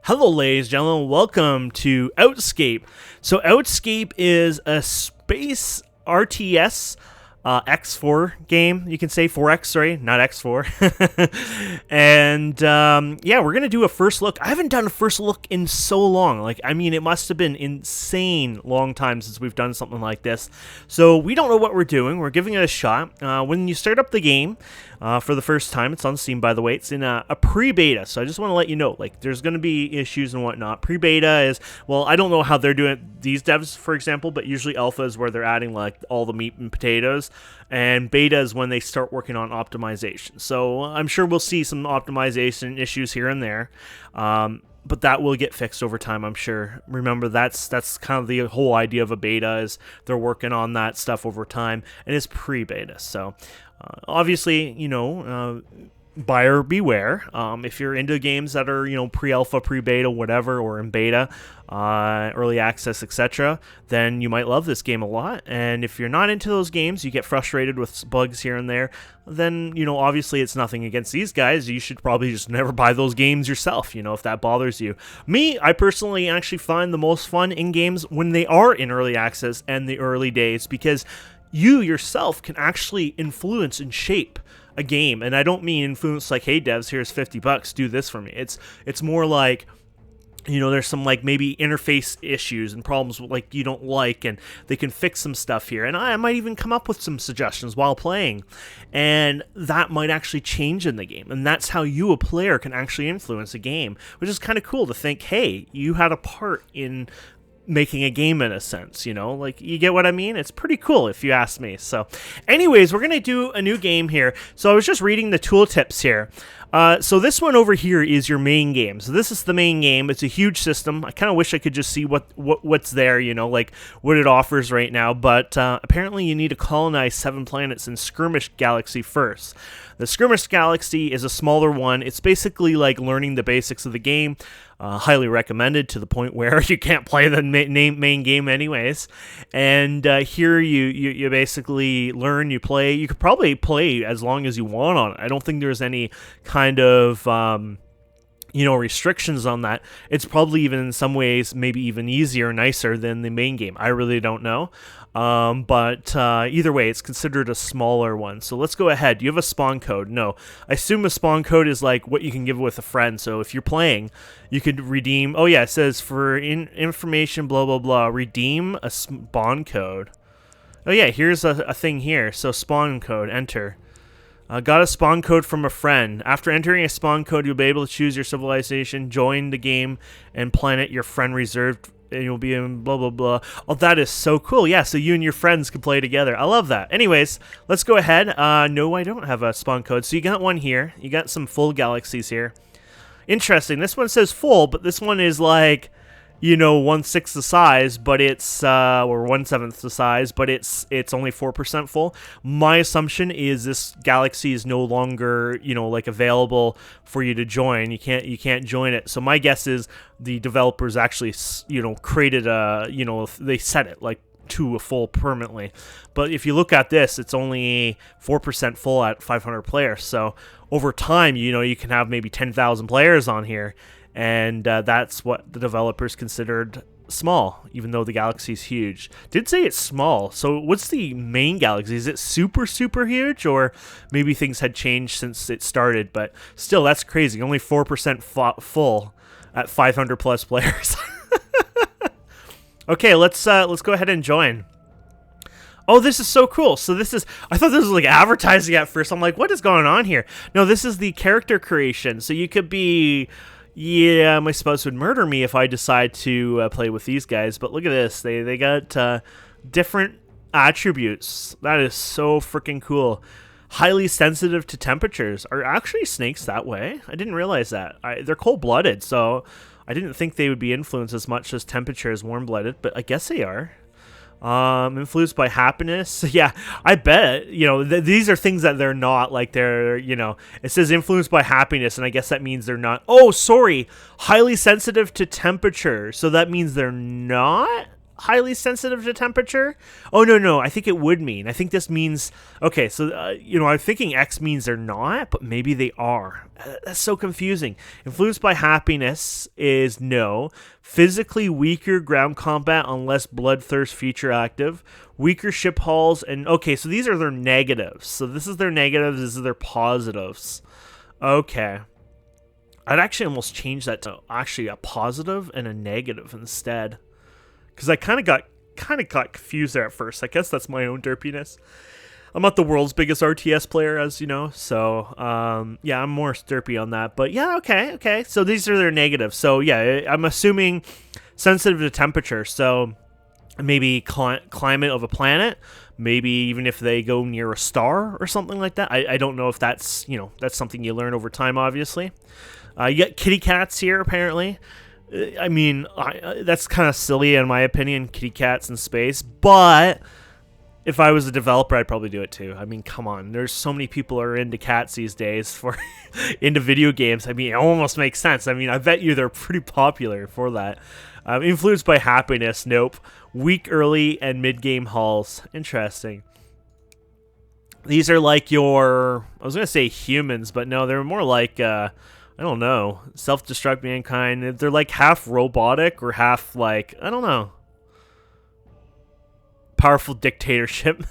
Hello, ladies and gentlemen. Welcome to Outscape. So, Outscape is a space RTS X4 game. You can say 4X, sorry, not X4. And yeah, we're gonna do a first look. I haven't done a first look in so long. It must have been insane long time since we've done something like this. So we don't know what we're doing. We're giving it a shot. When you start up the game for the first time, it's on Steam, by the way. It's in a pre-beta, so I just want to let you know, there's going to be issues and whatnot. Pre-beta is, well, I don't know how they're doing it, these devs, for example, but usually alpha is where they're adding all the meat and potatoes, and beta is when they start working on optimization. So I'm sure we'll see some optimization issues here and there. But that will get fixed over time, I'm sure. Remember, that's kind of the whole idea of a beta, is they're working on that stuff over time, and it's pre-beta. So obviously, buyer beware. If you're into games that are, pre-alpha, pre-beta, whatever, or in beta, early access, etc., then you might love this game a lot. And if you're not into those games, you get frustrated with bugs here and there, then, obviously it's nothing against these guys. You should probably just never buy those games yourself, if that bothers you. Me, I personally actually find the most fun in games when they are in early access and the early days, because you yourself can actually influence and shape a game. And I don't mean influence like, hey devs, here's $50, do this for me. It's more like, there's some maybe interface issues and problems you don't like, and they can fix some stuff here. And I might even come up with some suggestions while playing, and that might actually change in the game. And that's how you, a player, can actually influence a game, which is kind of cool to think, hey, you had a part in making a game in a sense, you get what I mean? It's pretty cool if you ask me. So anyways, we're going to do a new game here. So I was just reading the tooltips here. So this one over here is your main game. So this is the main game. It's a huge system. I kind of wish I could just see what's there, what it offers right now. But apparently you need to colonize 7 planets in Skirmish Galaxy first. The Skirmish Galaxy is a smaller one. It's basically learning the basics of the game. Highly recommended, to the point where you can't play the main game anyways. And here you basically learn, you play. You could probably play as long as you want on it. I don't think there's any kind of restrictions on that. It's probably even in some ways maybe even easier, nicer than the main game. I really don't know. But either way, it's considered a smaller one. So let's go ahead. Do you have a spawn code? No. I assume a spawn code is what you can give with a friend. So if you're playing, you could redeem. Oh yeah, it says for information, blah, blah, blah. Redeem a spawn code. Oh yeah, here's a thing here. So spawn code, enter. Got a spawn code from a friend. After entering a spawn code, you'll be able to choose your civilization, join the game, and planet your friend reserved, and you'll be in blah, blah, blah. Oh, that is so cool. Yeah, so you and your friends can play together. I love that. Anyways, let's go ahead. No, I don't have a spawn code. So you got one here. You got some full galaxies here. Interesting. This one says full, but this one is 1/6 the size, but it's or 1/7 the size, but it's only 4% full. My assumption is this galaxy is no longer available for you to join. You can't join it. So my guess is the developers actually created a they set it to a full permanently. But if you look at this, it's only 4% full at 500 players. So over time, you can have maybe 10,000 players on here. And that's what the developers considered small, even though the galaxy is huge. Did say it's small. So what's the main galaxy? Is it super, super huge? Or maybe things had changed since it started. But still, that's crazy. Only 4% full at 500 plus players. Okay, let's go ahead and join. Oh, this is so cool. So I thought this was advertising at first. I'm like, what is going on here? No, this is the character creation. So you could be... Yeah, my spouse would murder me if I decide to play with these guys. But look at this. They got different attributes. That is so freaking cool. Highly sensitive to temperatures. Are actually snakes that way? I didn't realize that. They're cold-blooded, so I didn't think they would be influenced as much as temperature as warm-blooded. But I guess they are. Influenced by happiness. Yeah, I bet, these are things that they're not, they're, it says influenced by happiness, and I guess that means they're not. Oh, sorry. Highly sensitive to temperature. So that means they're not? highly sensitive to temperature. Oh, no, I think it would mean. I think this means, okay, so, I'm thinking X means they're not, but maybe they are. That's so confusing. Influenced by happiness is no. Physically weaker ground combat unless bloodthirst feature active. Weaker ship hulls, and, okay, so these are their negatives. So this is their negatives, this is their positives. Okay. I'd actually almost change that to actually a positive and a negative instead. Because I kind of got confused there at first. I guess that's my own derpiness. I'm not the world's biggest RTS player, as you know, so yeah, I'm more derpy on that. But yeah, okay. So these are their negatives. So yeah, I'm assuming sensitive to temperature. So maybe climate of a planet. Maybe even if they go near a star or something like that. I don't know if that's that's something you learn over time, obviously. You get kitty cats here apparently. I mean, that's kind of silly in my opinion, kitty cats in space, but if I was a developer, I'd probably do it too. I mean, come on, there's so many people are into cats these days for into video games. I mean, it almost makes sense. I mean, I bet you they're pretty popular for that. Influenced by happiness, nope. Weak early and mid-game hulls. Interesting. These are like your, I was going to say humans, but no, they're more like, I don't know, self-destruct mankind. They're like half robotic or half like, I don't know, powerful dictatorship.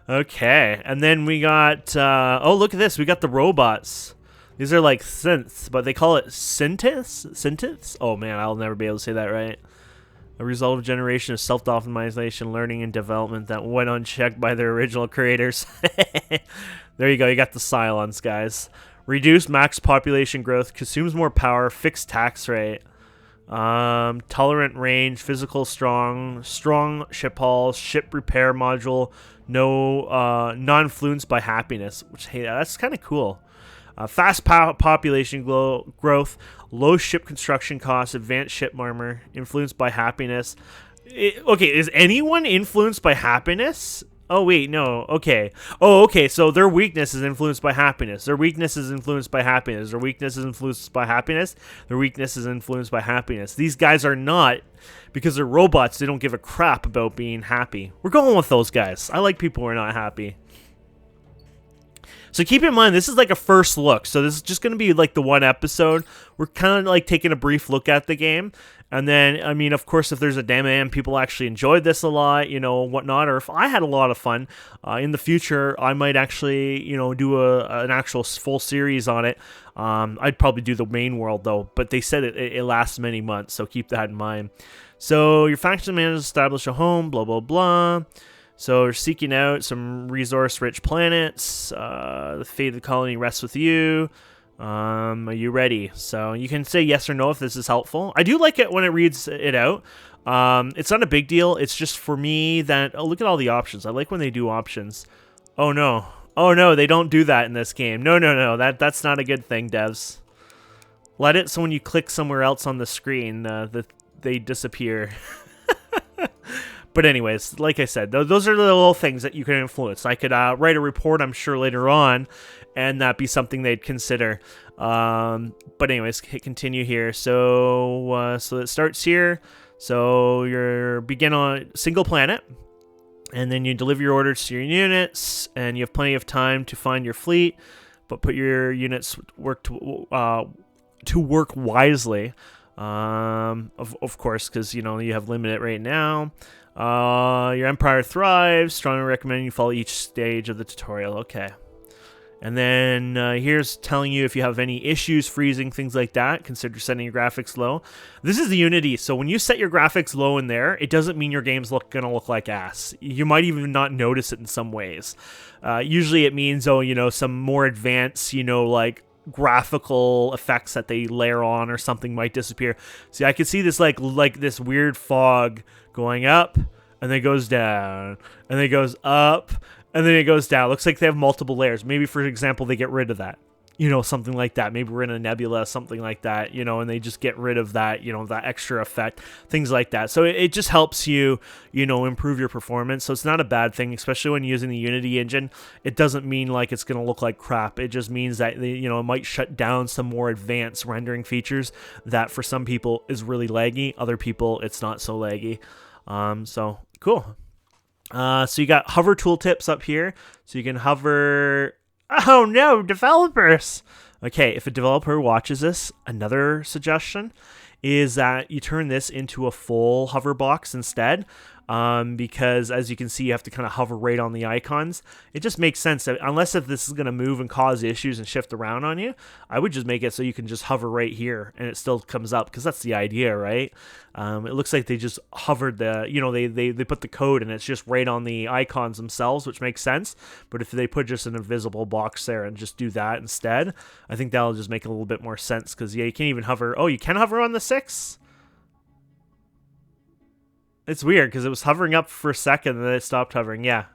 Okay, and then we got, oh, look at this. We got the robots. These are like synths, but they call it synths? Synths? Oh man, I'll never be able to say that right. A result of generation of self-optimization, learning, and development that went unchecked by their original creators. There you go. You got the Cylons, guys. Reduced max population growth, consumes more power, fixed tax rate, tolerant range, physical strong ship hulls, ship repair module, no non-influenced by happiness, which, hey, that's kind of cool. Fast population growth, low ship construction costs, advanced ship armor, influenced by happiness. Okay, is anyone influenced by happiness? Oh, wait, no. Okay. Oh, okay, so their weakness is influenced by happiness. Their weakness is influenced by happiness. Their weakness is influenced by happiness. Their weakness is influenced by happiness. These guys are not, because they're robots, they don't give a crap about being happy. We're going with those guys. I like people who are not happy. So keep in mind, this is like a first look. So this is just going to be like the one episode. We're kind of like taking a brief look at the game. And then, I mean, of course, if there's a demo and people actually enjoyed this a lot, whatnot, or if I had a lot of fun in the future, I might actually, do an actual full series on it. I'd probably do the main world, though. But they said it lasts many months, so keep that in mind. So your faction managers establish a home, blah, blah, blah. So you're seeking out some resource-rich planets. The fate of the colony rests with you. Are you ready? So you can say yes or no if this is helpful. I do like it when it reads it out. It's not a big deal. It's just for me that, oh, look at all the options. I like when they do options. Oh, no. Oh, no, they don't do that in this game. No. That's not a good thing, devs. Let it so when you click somewhere else on the screen, they disappear. But anyways, like I said, those are the little things that you can influence. I could write a report, I'm sure, later on, and that be something they'd consider. But anyways, hit continue here. So it starts here. So you begin on a single planet, and then you deliver your orders to your units, and you have plenty of time to find your fleet, but put your units to work wisely. Of course, because you have limited right now. Your empire thrives. Strongly recommend you follow each stage of the tutorial. Okay. And then here's telling you if you have any issues, freezing, things like that, consider setting your graphics low. This is the Unity, so when you set your graphics low in there, it doesn't mean your game's gonna look like ass. You might even not notice it in some ways. Usually it means, some more advanced, like graphical effects that they layer on or something might disappear. See, I can see this like this weird fog going up, and then it goes down, and then it goes up, and then it goes down. Looks like they have multiple layers. Maybe, for example, they get rid of that. something like that. Maybe we're in a nebula, something like that, and they just get rid of that, that extra effect, things like that. So it just helps you, improve your performance. So it's not a bad thing, especially when using the Unity engine. It doesn't mean like it's going to look like crap. It just means that, it might shut down some more advanced rendering features that for some people is really laggy. Other people, it's not so laggy. So cool. So you got hover tooltips up here. So you can hover. Oh no, developers! Okay, if a developer watches this, another suggestion is that you turn this into a full hover box instead. Because as you can see, you have to kind of hover right on the icons. It just makes sense that unless if this is going to move and cause issues and shift around on you, I would just make it so you can just hover right here and it still comes up, because that's the idea, right? It looks like they just hovered they put the code and it's just right on the icons themselves, which makes sense. But if they put just an invisible box there and just do that instead, I think that'll just make a little bit more sense, because you can't even hover. Oh, you can hover on the 6? It's weird because it was hovering up for a second and then it stopped hovering. Yeah.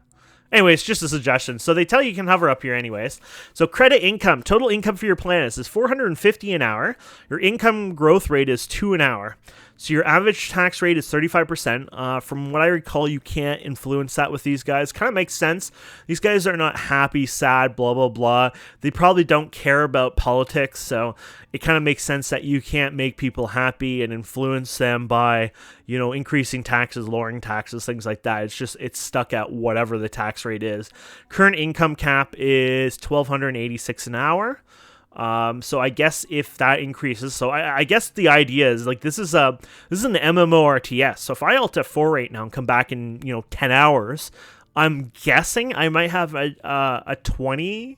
Anyways, just a suggestion. So they tell you can hover up here anyways. So credit income, total income for your planets is 450 an hour. Your income growth rate is 2 an hour. So your average tax rate is 35%. From what I recall, you can't influence that with these guys. Kind of makes sense. These guys are not happy, sad, blah, blah, blah. They probably don't care about politics. So it kind of makes sense that you can't make people happy and influence them by, increasing taxes, lowering taxes, things like that. It's stuck at whatever the tax rate is. Current income cap is $1,286 an hour. So I guess if that increases, so I guess the idea is like this is an MMORTS. So if I alt F4 right now and come back in 10 hours, I'm guessing I might have a 20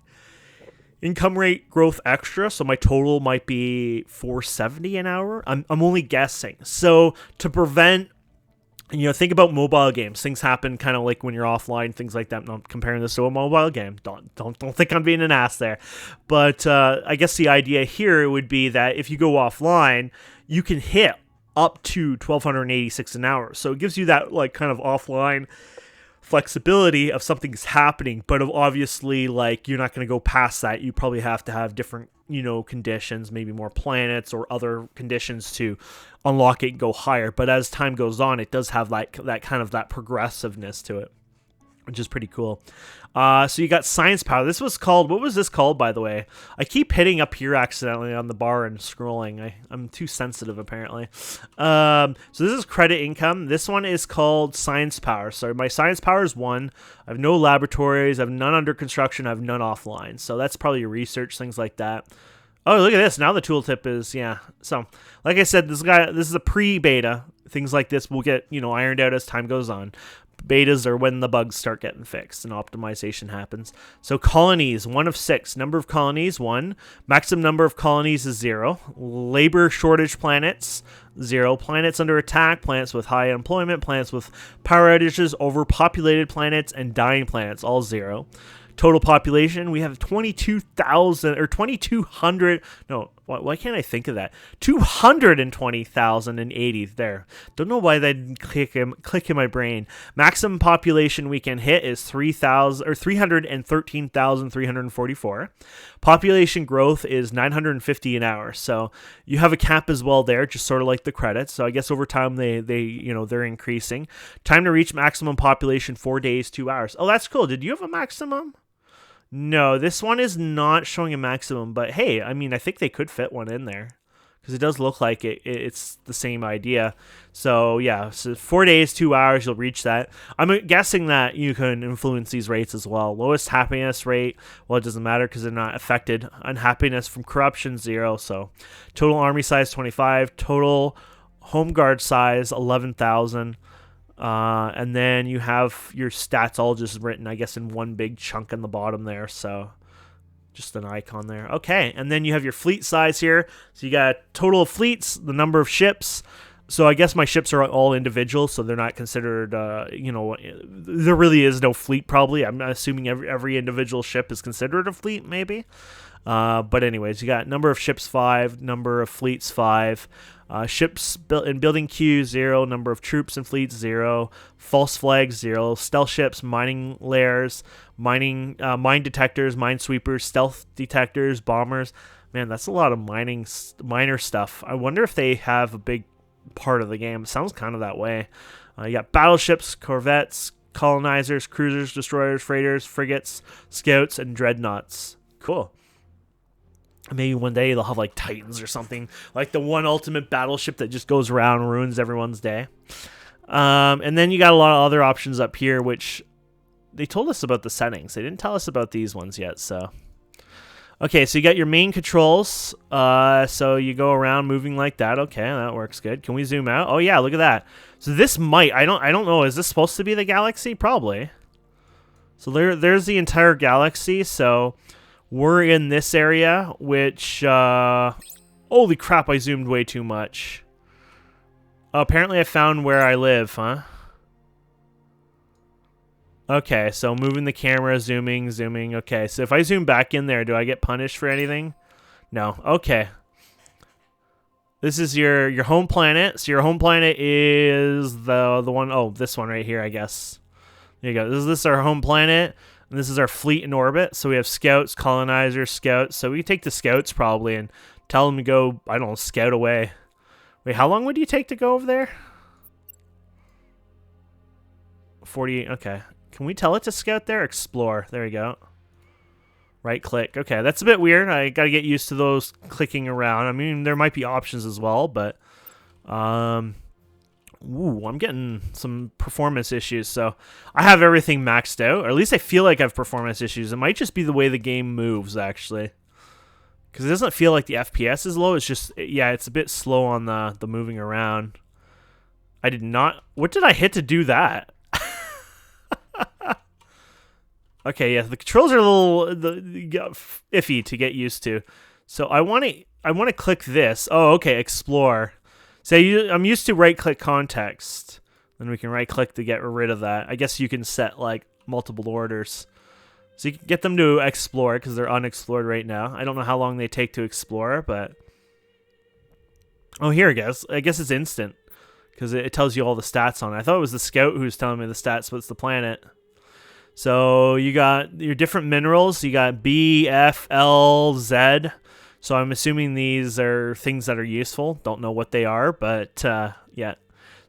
income rate growth extra. So my total might be 470 an hour. I'm only guessing. So to prevent. Think about mobile games. Things happen kind of like when you're offline, things like that. I'm not comparing this to a mobile game. Don't think I'm being an ass there. But I guess the idea here would be that if you go offline, you can hit up to 1,286 an hour. So it gives you that like kind of offline flexibility of something's happening, but obviously like you're not going to go past that. You probably have to have different conditions, maybe more planets or other conditions to unlock it and go higher. But as time goes on, it does have like that kind of that progressiveness to it, which is pretty cool. So you got science power. This was called, what was this called, by the way? I keep hitting up here accidentally on the bar and scrolling. I'm too sensitive, apparently. So this is credit income. This one is called science power. So my science power is 1. I have no laboratories. I have none under construction. I have none offline. So that's probably your research, things like that. Oh, look at this. Now the tooltip is, yeah. So, this is a pre-beta. Things like this will get, ironed out as time goes on. Betas are when the bugs start getting fixed and optimization happens. So colonies, 1 of 6. Number of colonies, 1. Maximum number of colonies is 0. Labor shortage planets, 0. Planets under attack, planets with high unemployment, planets with power outages, overpopulated planets, and dying planets, all 0. Total population, we have 22,000 or 2,200. No, why can't I think of that? 220,080 there. Don't know why that didn't click in my brain. Maximum population we can hit is 313,344. Population growth is 950 an hour. So you have a cap as well there, just sort of like the credits. So I guess over time they're increasing. Time to reach maximum population 4 days, 2 hours. Oh, that's cool. Did you have a maximum? No, this one is not showing a maximum, but hey, I mean, I think they could fit one in there because it does look like it's the same idea. So yeah, so 4 days, 2 hours, you'll reach that. I'm guessing that you can influence these rates as well. Lowest happiness rate, well, it doesn't matter because they're not affected. Unhappiness from corruption, 0. So total army size, 25. Total home guard size, 11,000. And then you have your stats all just written, I guess, in one big chunk on the bottom there. So just an icon there. Okay. And then you have your fleet size here. So you got total of fleets, the number of ships. So I guess my ships are all individual, so they're not considered, there really is no fleet probably. I'm assuming every individual ship is considered a fleet maybe. But anyways, you got number of ships 5, number of fleets 5. Ships built in building queue 0, number of troops and fleets 0, false flags 0, stealth ships, mining layers, mine detectors, mine sweepers, stealth detectors, bombers. Man, that's a lot of miner stuff. I wonder if they have a big part of the game. It sounds kind of that way. You got battleships, corvettes, colonizers, cruisers, destroyers, freighters, frigates, scouts, and dreadnoughts. Cool. Maybe one day they'll have like Titans or something, like the one ultimate battleship that just goes around and ruins everyone's day. And then you got a lot of other options up here, which they told us about the settings. They didn't tell us about these ones yet. So, okay, so you got your main controls. So you go around moving like that. Okay, that works good. Can we zoom out? Oh yeah, look at that. So this might, I don't know. Is this supposed to be the galaxy? Probably. So there's the entire galaxy. So we're in this area, which, holy crap, I zoomed way too much. Apparently I found where I live, huh? Okay, so moving the camera, zooming. Okay, so if I zoom back in there, do I get punished for anything? No. Okay. This is your home planet. So your home planet is the one, oh, this one right here, I guess. There you go. This is our home planet. And this is our fleet in orbit. So we have scouts, colonizers, scouts. So we can take the scouts probably and tell them to go, I don't know, scout away. Wait, how long would you take to go over there? 48. Okay. Can we tell it to scout there? Explore. There we go. Right click. Okay, that's a bit weird. I got to get used to those clicking around. I mean, there might be options as well, but ooh, I'm getting some performance issues. So I have everything maxed out, or at least I feel like I have performance issues. It might just be the way the game moves, actually, because it doesn't feel like the FPS is low. It's just, yeah, it's a bit slow on the moving around. I did not. What did I hit to do that? Okay, yeah, the controls are a little iffy to get used to. So I want to click this. Oh, okay, explore. So I'm used to right-click context. Then we can right-click to get rid of that. I guess you can set like multiple orders. So you can get them to explore because they're unexplored right now. I don't know how long they take to explore, but oh, here it goes. I guess it's instant because it tells you all the stats on it. I thought it was the scout who was telling me the stats, but it's the planet. So you got your different minerals. You got B, F, L, Z. So I'm assuming these are things that are useful. Don't know what they are, but yeah.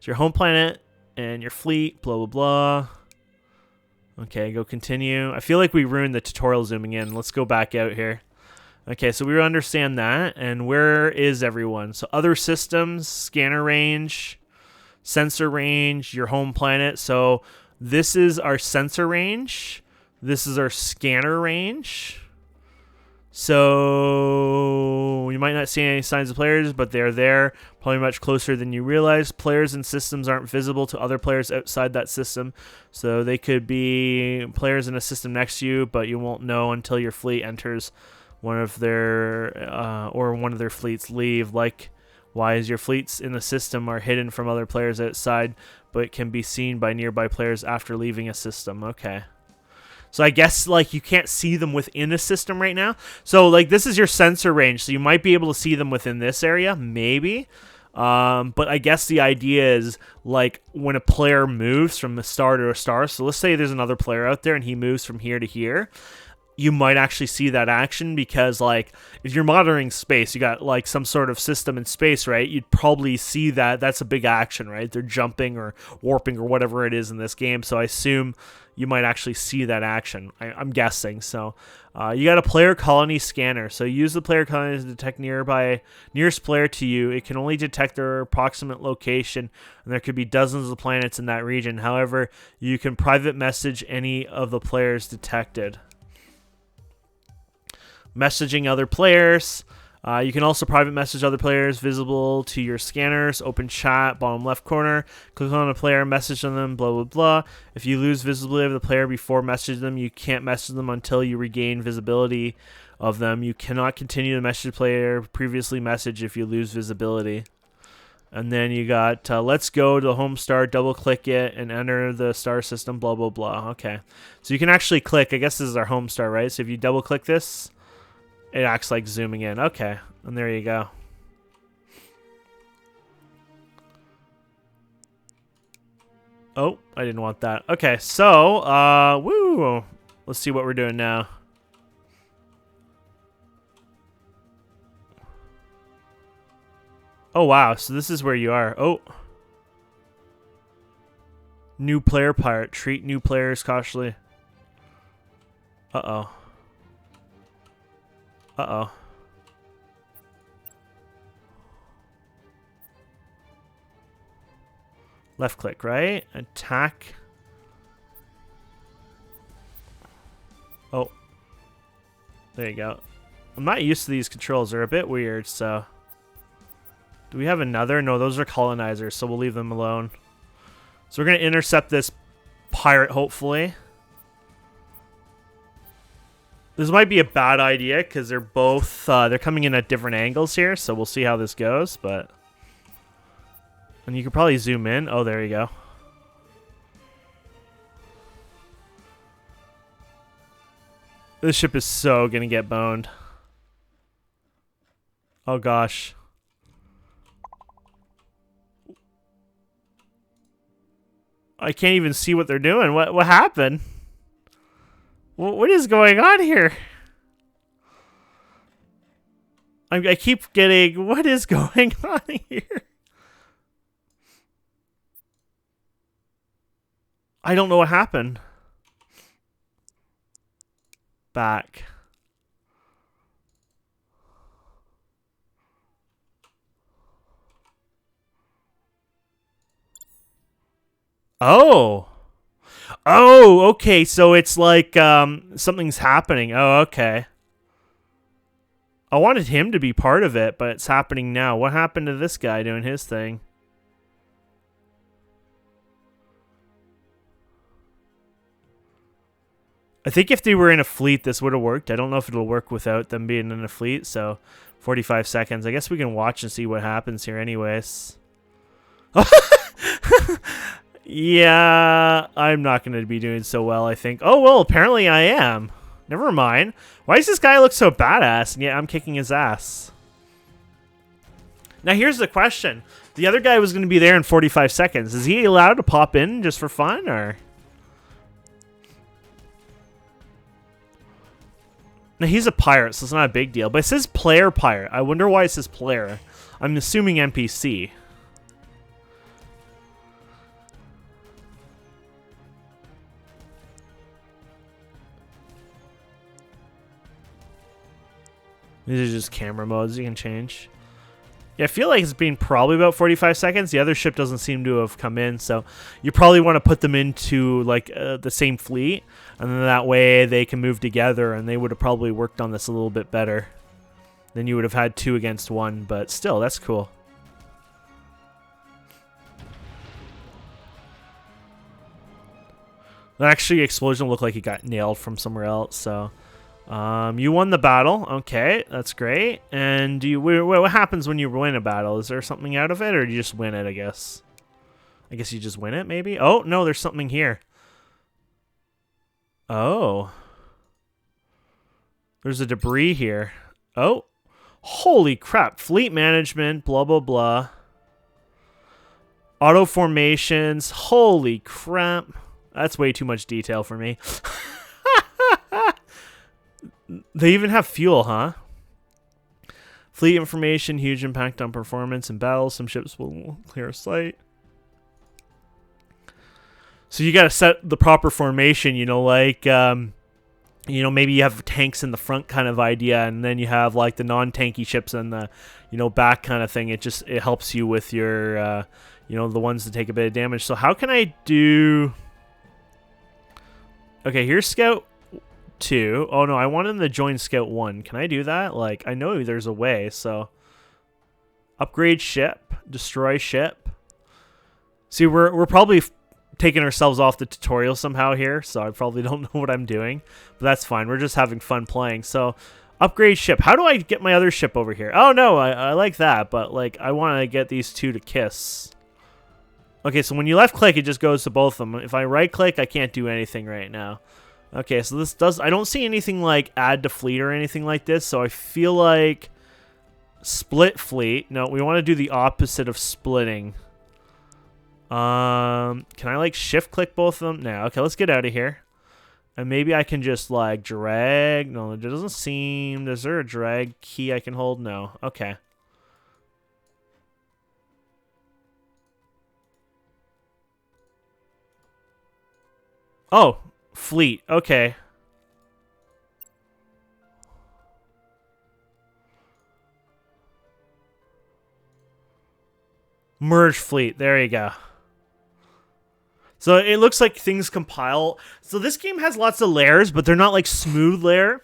So your home planet and your fleet, blah, blah, blah. Okay, go continue. I feel like we ruined the tutorial zooming in. Let's go back out here. Okay, so we understand that. And where is everyone? So other systems, scanner range, sensor range, your home planet. So this is our sensor range. This is our scanner range. So you might not see any signs of players, but they're there, probably much closer than you realize. Players and systems aren't visible to other players outside that system. So they could be players in a system next to you, but you won't know until your fleet enters one of their fleets leave. Likewise, your fleets in the system are hidden from other players outside, but can be seen by nearby players after leaving a system. Okay. So I guess like you can't see them within a system right now. So like this is your sensor range. So you might be able to see them within this area, maybe. But I guess the idea is like when a player moves from a star to a star. So let's say there's another player out there and he moves from here to here. You might actually see that action because like if you're monitoring space, you got like some sort of system in space, right? You'd probably see that. That's a big action, right? They're jumping or warping or whatever it is in this game. So I assume you might actually see that action. I'm guessing. So you got a player colony scanner. So use the player colony to detect nearest player to you. It can only detect their approximate location, and there could be dozens of planets in that region. However, you can private message any of the players detected. Messaging other players. You can also private message other players visible to your scanners. Open chat, bottom left corner. Click on a player, message on them, blah, blah, blah. If you lose visibility of the player before messaging them, you can't message them until you regain visibility of them. You cannot continue to message the player previously messaged if you lose visibility. And then you got let's go to the home star, double click it, and enter the star system, blah, blah, blah. Okay. So you can actually click. I guess this is our home star, right? So if you double click this, it acts like zooming in. Okay, and there you go. Oh, I didn't want that. Okay, so, woo. Let's see what we're doing now. Oh, wow. So this is where you are. Oh. New player pirate. Treat new players cautiously. Uh-oh. Uh-oh. Left click, right? Attack. Oh. There you go. I'm not used to these controls. They're a bit weird, so... Do we have another? No, those are colonizers, so we'll leave them alone. So we're going to intercept this pirate, hopefully. This might be a bad idea, because they're both... they're coming in at different angles here, so we'll see how this goes, but... And you can probably zoom in. Oh, there you go. This ship is so going to get boned. Oh, gosh. I can't even see what they're doing. What happened? What is going on here? I keep getting... What is going on here? I don't know what happened. Back. Oh. Oh, okay. So it's like something's happening. Oh, okay. I wanted him to be part of it, but it's happening now. What happened to this guy doing his thing? I think if they were in a fleet, this would have worked. I don't know if it'll work without them being in a fleet, so 45 seconds. I guess we can watch and see what happens here anyways. Yeah, I'm not going to be doing so well, I think. Oh, well, apparently I am. Never mind. Why does this guy look so badass, and yet I'm kicking his ass? Now, here's the question. The other guy was going to be there in 45 seconds. Is he allowed to pop in just for fun, or... Now, he's a pirate, so it's not a big deal. But it says player pirate. I wonder why it says player. I'm assuming NPC. These are just camera modes you can change. Yeah, I feel like it's been probably about 45 seconds. The other ship doesn't seem to have come in, so you probably want to put them into like the same fleet, and then that way they can move together, and they would have probably worked on this a little bit better. Then you would have had 2 against 1, but still, that's cool. Actually, explosion looked like he got nailed from somewhere else, so... you won the battle. Okay, that's great. And do you, what happens when you win a battle? Is there something out of it, or do you just win it, I guess? I guess you just win it, maybe? Oh, no, there's something here. Oh. There's a debris here. Oh. Holy crap. Fleet management, blah, blah, blah. Auto formations. Holy crap. That's way too much detail for me. They even have fuel, huh? Fleet information, huge impact on performance in battle. Some ships will clear a sight. So you got to set the proper formation, you know, like, you know, maybe you have tanks in the front kind of idea, and then you have like the non-tanky ships in the, you know, back kind of thing. It helps you with your, you know, the ones that take a bit of damage. So how can I do... Okay, here's Scout 2. Oh no, I want him to join Scout 1. Can I do that? Like, I know there's a way, so... Upgrade ship. Destroy ship. See, we're probably taking ourselves off the tutorial somehow here, so I probably don't know what I'm doing. But that's fine. We're just having fun playing. So, upgrade ship. How do I get my other ship over here? Oh no, I like that, but like, I want to get these two to kiss. Okay, so when you left click, it just goes to both of them. If I right click, I can't do anything right now. Okay, so this does... I don't see anything like add to fleet or anything like this, so I feel like split fleet. No, we want to do the opposite of splitting. Can I like shift click both of them? No. Okay, let's get out of here. And maybe I can just like drag. No, it doesn't seem. Is there a drag key I can hold? No. Okay. Oh, fleet. Okay. Merge fleet. There you go. So it looks like things compile. So this game has lots of layers, but they're not like smooth layer.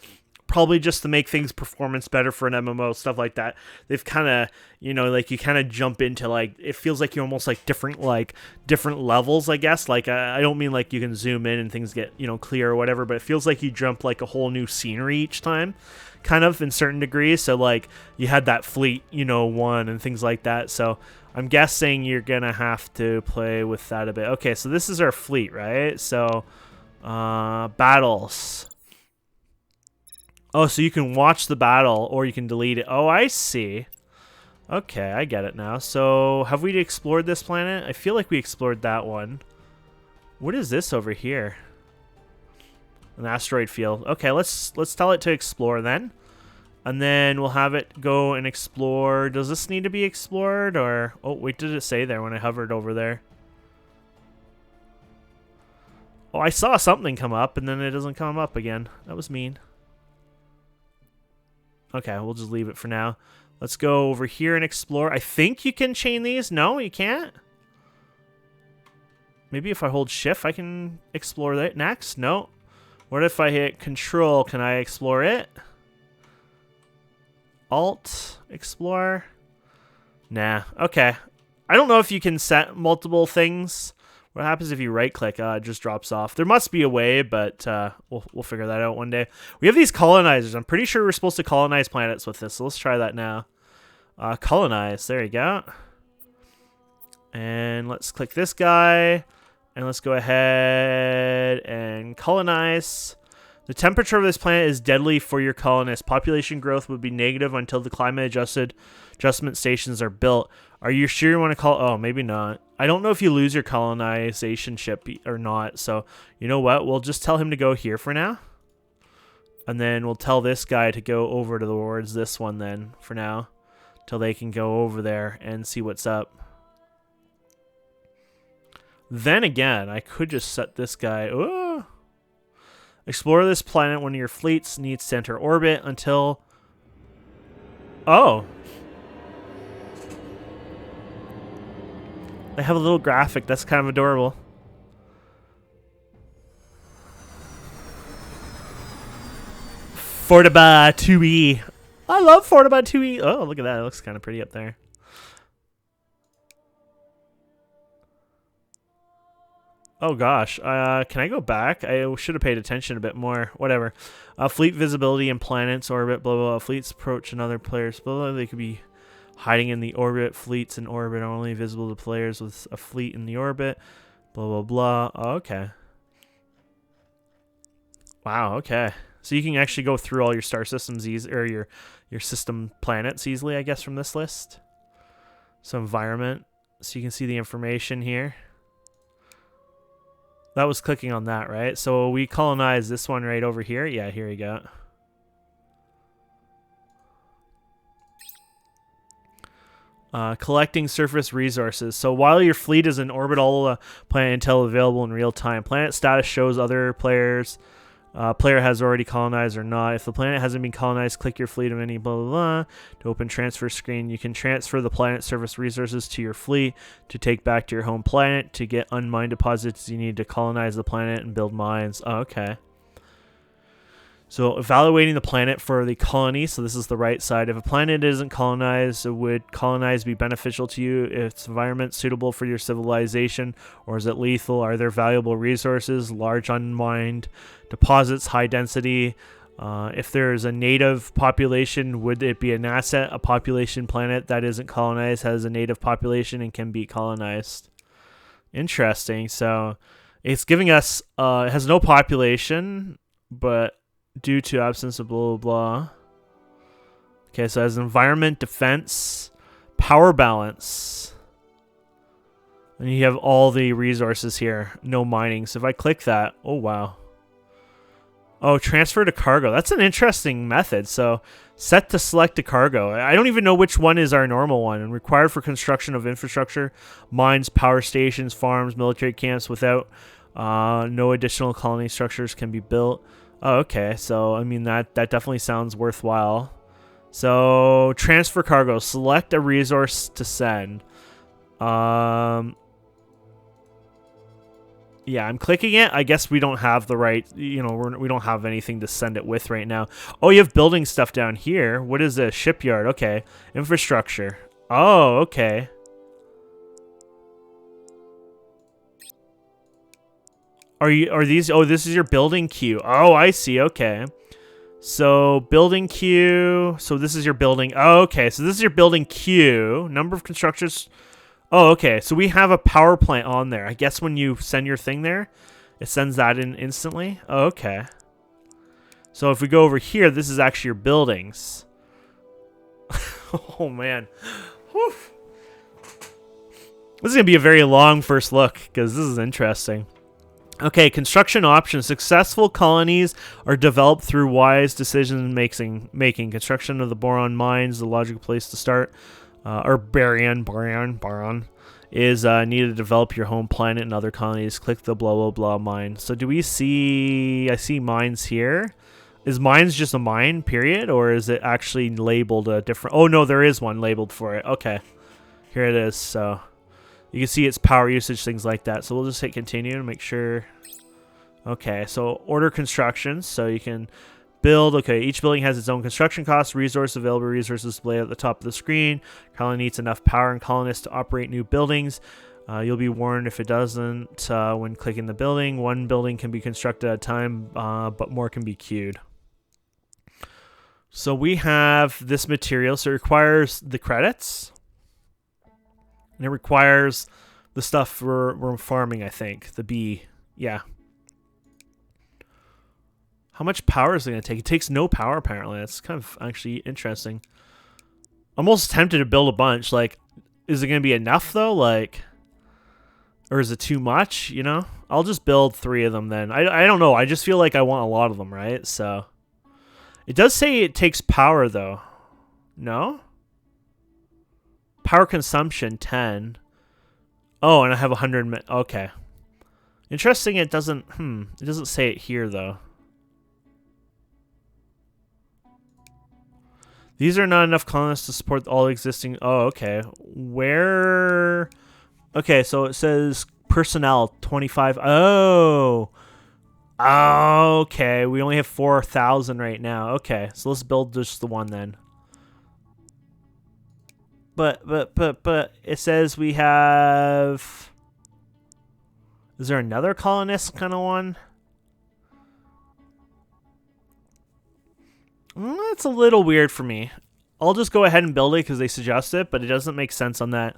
Probably just to make things performance better for an MMO, stuff like that. They've kind of, you know, like you kind of jump into like, it feels like you're almost like different levels, I guess. Like I don't mean like you can zoom in and things get, you know, clear or whatever, but it feels like you jump like a whole new scenery each time, kind of in certain degrees. So like you had that fleet, you know, one and things like that. So I'm guessing you're gonna have to play with that a bit. Okay, so this is our fleet, right? So battles. Oh, so you can watch the battle or you can delete it. Oh, I see. Okay, I get it now. So have we explored this planet? I feel like we explored that one. What is this over here? An asteroid field. Okay, let's tell it to explore then. And then we'll have it go and explore. Does this need to be explored or... Oh, wait, did it say there when I hovered over there? Oh, I saw something come up and then it doesn't come up again. That was mean. Okay, we'll just leave it for now. Let's go over here and explore. I think you can chain these. No, you can't? Maybe if I hold shift, I can explore that next. No. What if I hit control? Can I explore it? Alt, explore. Nah, okay. I don't know if you can set multiple things. What happens if you right click? It just drops off. There must be a way, but we'll figure that out one day. We have these colonizers. I'm pretty sure we're supposed to colonize planets with this, so let's try that now. Colonize, there you go. And let's click this guy, and let's go ahead and colonize. The temperature of this planet is deadly for your colonists. Population growth would be negative until the climate adjustment stations are built. Are you sure you want to call? Oh, maybe not. I don't know if you lose your colonization ship or not. So you know what? We'll just tell him to go here for now. And then we'll tell this guy to go over towards this one then for now. Till they can go over there and see what's up. Then again, I could just set this guy... Oh! Explore this planet when your fleets needs to enter orbit until... Oh. They have a little graphic. That's kind of adorable. Fortiba 2E. I love Fortiba 2E. Oh, look at that. It looks kind of pretty up there. Oh gosh, can I go back? I should have paid attention a bit more. Whatever. Fleet visibility in planets, orbit, blah, blah, blah. Fleets approach another player's, blah, blah. They could be hiding in the orbit. Fleets in orbit are only visible to players with a fleet in the orbit, blah, blah, blah. Oh, okay. Wow, okay. So you can actually go through all your star systems or your system planets easily, I guess, from this list. So environment. So you can see the information here. That was clicking on that, right? So we colonize this one right over here. Yeah, here we go. Collecting surface resources. So while your fleet is in orbit, all the planet intel available in real time. Planet status shows other players. Player has already colonized or not. If the planet hasn't been colonized, click your fleet of any blah, blah, blah. To open transfer screen, you can transfer the planet surface resources to your fleet to take back to your home planet. To get unmined deposits, you need to colonize the planet and build mines. Oh, okay. So evaluating the planet for the colony. So this is the right side. If a planet isn't colonized, would colonize be beneficial to you? If its environment suitable for your civilization, or is it lethal? Are there valuable resources, large unmined deposits, high density? If there's a native population, would it be an asset? A population planet that isn't colonized has a native population and can be colonized. Interesting. So it's giving us, it has no population, but due to absence of blah, blah, blah. Okay, so it has environment, defense, power balance. And you have all the resources here. No mining. So if I click that, oh wow. Oh, transfer to cargo. That's an interesting method. So set to select a cargo. I don't even know which one is our normal one. And required for construction of infrastructure, mines, power stations, farms, military camps. Without no additional colony structures can be built. Oh, okay. So I mean that definitely sounds worthwhile. So transfer cargo. Select a resource to send. Yeah, I'm clicking it. I guess we don't have the right, you know, we don't have anything to send it with right now. Oh, you have building stuff down here. What is this? Shipyard. Okay. Infrastructure. Oh, okay. Are these, oh, this is your building queue. Oh, I see. Okay. So building queue. So this is your building. Oh, okay. So this is your building queue. Number of constructors. Oh, okay. So we have a power plant on there. I guess when you send your thing there, it sends that in instantly. Oh, okay. So if we go over here, this is actually your buildings. Oh, man. Whew. This is going to be a very long first look because this is interesting. Okay, construction options. Successful colonies are developed through wise decision making. Construction of the boron mines, the logical place to start. Or boron is needed to develop your home planet and other colonies. Click the blah blah blah mine. So do we see? I see mines here. Is mines just a mine, period, or is it actually labeled a different? Oh no, there is one labeled for it. Okay, here it is. So you can see its power usage, things like that. So we'll just hit continue to make sure. Okay, so order constructions. So you can build. Okay, each building has its own construction costs. Resource available resources displayed at the top of the screen. Colony needs enough power and colonists to operate new buildings. You'll be warned if it doesn't when clicking the building. One building can be constructed at a time, but more can be queued. So we have this material. So it requires the credits. And it requires the stuff we're farming, I think. The bee. Yeah. How much power is it going to take? It takes no power, apparently. That's kind of actually interesting. I'm almost tempted to build a bunch. Like, is it going to be enough, though? Like, or is it too much, you know? I'll just build 3 of them then. I don't know. I just feel like I want a lot of them, right? So, it does say it takes power, though. No? Power consumption, 10. Oh, and I have 100. Okay. Interesting, it doesn't say it here, though. These are not enough colonists to support all existing... Oh, okay. Where... Okay, so it says personnel, 25... Oh! Okay, we only have 4,000 right now. Okay, so let's build just the one then. But it says we have... Is there another colonist kind of one? That's a little weird for me. I'll just go ahead and build it because they suggest it, but it doesn't make sense on that.